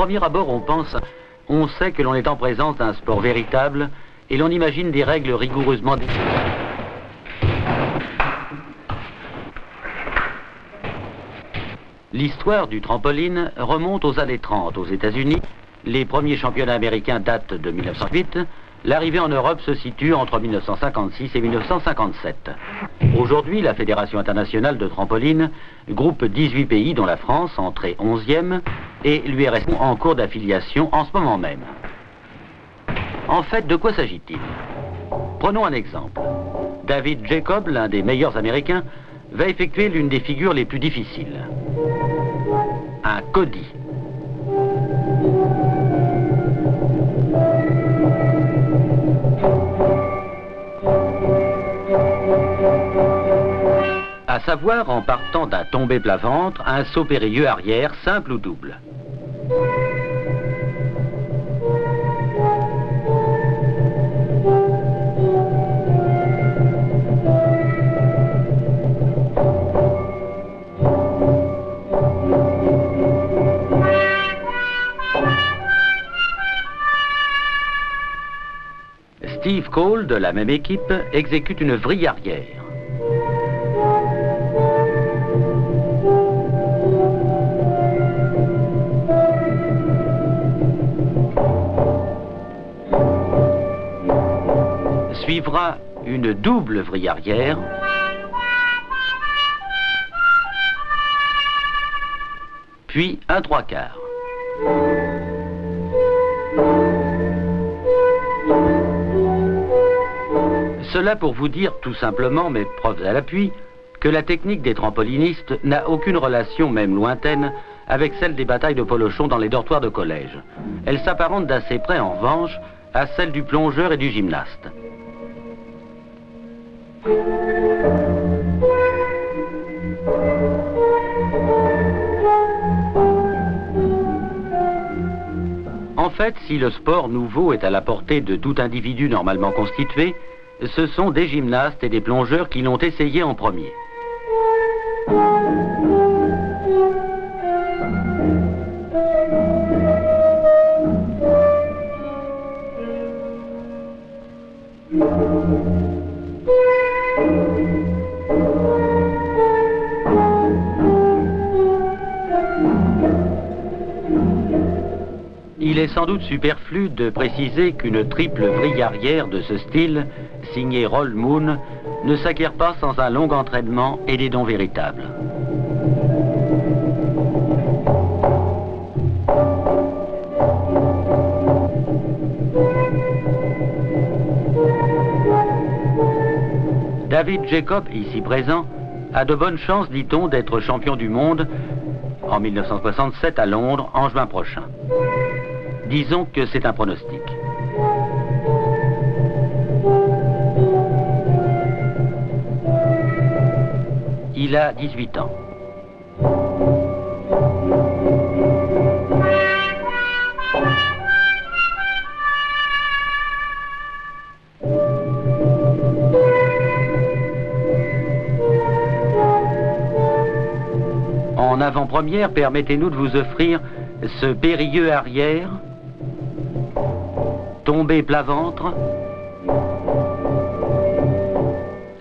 premier abord, on sait que l'on est en présence d'un sport véritable et l'on imagine des règles rigoureusement définies. L'histoire du trampoline remonte aux années 30 aux États-Unis. Les premiers championnats américains datent de 1908. L'arrivée en Europe se situe entre 1956 et 1957. Aujourd'hui, la Fédération internationale de trampoline groupe 18 pays, dont la France, entrée 11e, et l'URSS en cours d'affiliation en ce moment même. En fait, de quoi s'agit-il? Prenons un exemple. David Jacob, l'un des meilleurs Américains, va effectuer l'une des figures les plus difficiles. Un Cody. À savoir, en partant d'un tombé plat-ventre, un saut périlleux arrière, simple ou double. Steve Cole, de la même équipe, exécute une vrille arrière. Suivra une double vrille arrière, puis un trois quarts. Cela pour vous dire tout simplement, mais preuves à l'appui, que la technique des trampolinistes n'a aucune relation, même lointaine, avec celle des batailles de polochon dans les dortoirs de collège. Elle s'apparente d'assez près, en revanche, à celle du plongeur et du gymnaste. En fait, si le sport nouveau est à la portée de tout individu normalement constitué, ce sont des gymnastes et des plongeurs qui l'ont essayé en premier. Il est sans doute superflu de préciser qu'une triple vrille arrière de ce style, signée Roll Moon, ne s'acquiert pas sans un long entraînement et des dons véritables. David Jacob, ici présent, a de bonnes chances, dit-on, d'être champion du monde en 1967 à Londres, en juin prochain. Disons que c'est un pronostic. Il a 18 ans. En avant-première, permettez-nous de vous offrir ce périlleux arrière, tombé plat-ventre,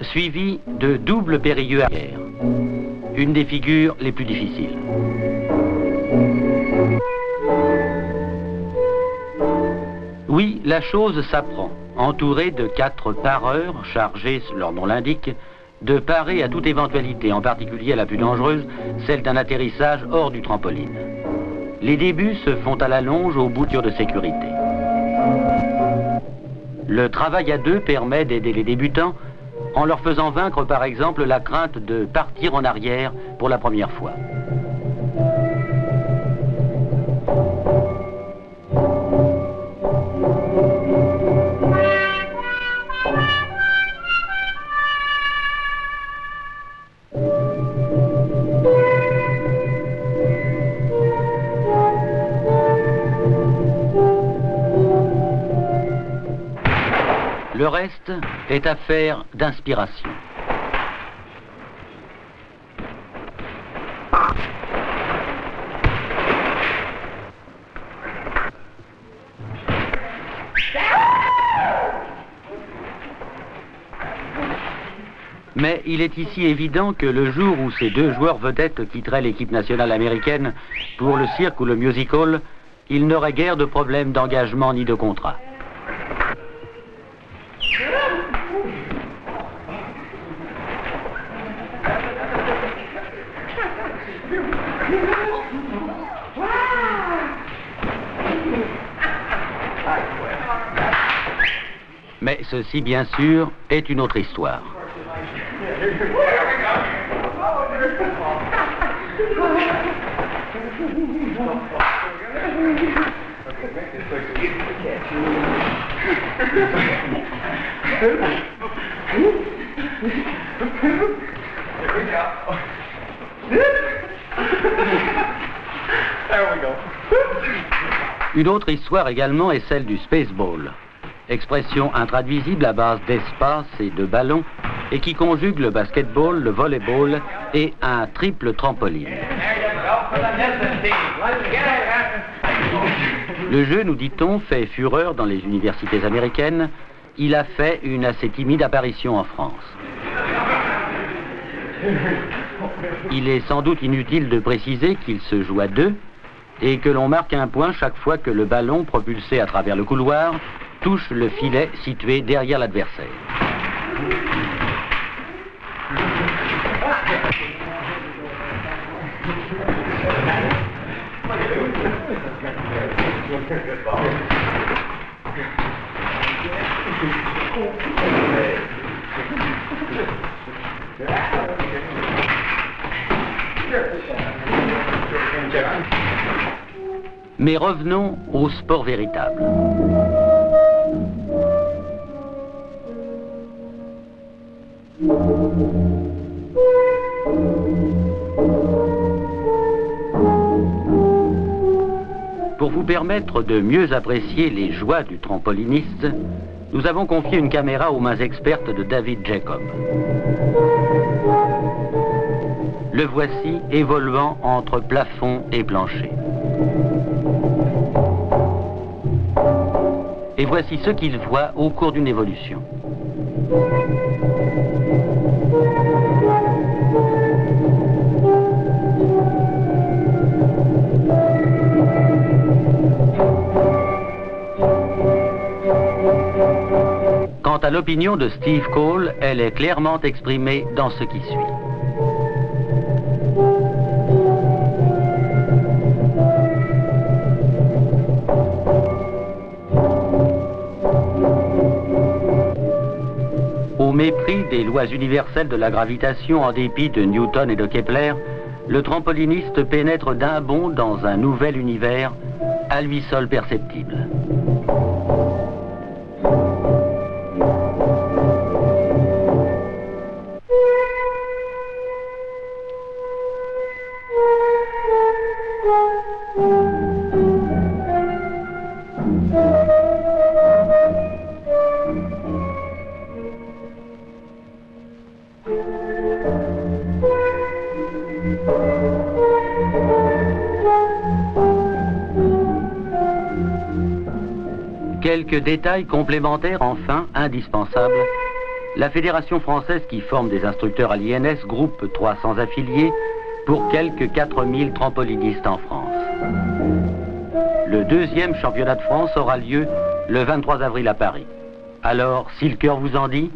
suivi de double périlleux arrière, une des figures les plus difficiles. Oui, la chose s'apprend, entourée de 4 pareurs chargés, leur nom l'indique, de parer à toute éventualité, en particulier à la plus dangereuse, celle d'un atterrissage hors du trampoline. Les débuts se font à la longe aux boutures de sécurité. Le travail à deux permet d'aider les débutants en leur faisant vaincre par exemple la crainte de partir en arrière pour la première fois. Le reste est affaire d'inspiration. Mais il est ici évident que le jour où ces deux joueurs vedettes quitteraient l'équipe nationale américaine pour le cirque ou le music hall, ils n'auraient guère de problème d'engagement ni de contrat. Mais ceci, bien sûr, est une autre histoire. Une autre histoire également est celle du spaceball, expression intraduisible à base d'espace et de ballon et qui conjugue le basketball, le volleyball et un triple trampoline. Le jeu, nous dit-on, fait fureur dans les universités américaines. Il a fait une assez timide apparition en France. Il est sans doute inutile de préciser qu'il se joue à deux et que l'on marque un point chaque fois que le ballon, propulsé à travers le couloir, touche le filet situé derrière l'adversaire. Mais revenons au sport véritable. Pour vous permettre de mieux apprécier les joies du trampoliniste, nous avons confié une caméra aux mains expertes de David Jacob. Le voici évoluant entre plafond et plancher. Et voici ce qu'il voit au cours d'une évolution. Quant à l'opinion de Steve Cole, elle est clairement exprimée dans ce qui suit. Au mépris des lois universelles de la gravitation, en dépit de Newton et de Kepler, le trampoliniste pénètre d'un bond dans un nouvel univers, à lui seul perceptible. Quelques détails complémentaires, enfin, indispensables. La Fédération française qui forme des instructeurs à l'INS groupe 300 affiliés pour quelques 4000 trampolinistes en France. Le deuxième championnat de France aura lieu le 23 avril à Paris. Alors, si le cœur vous en dit...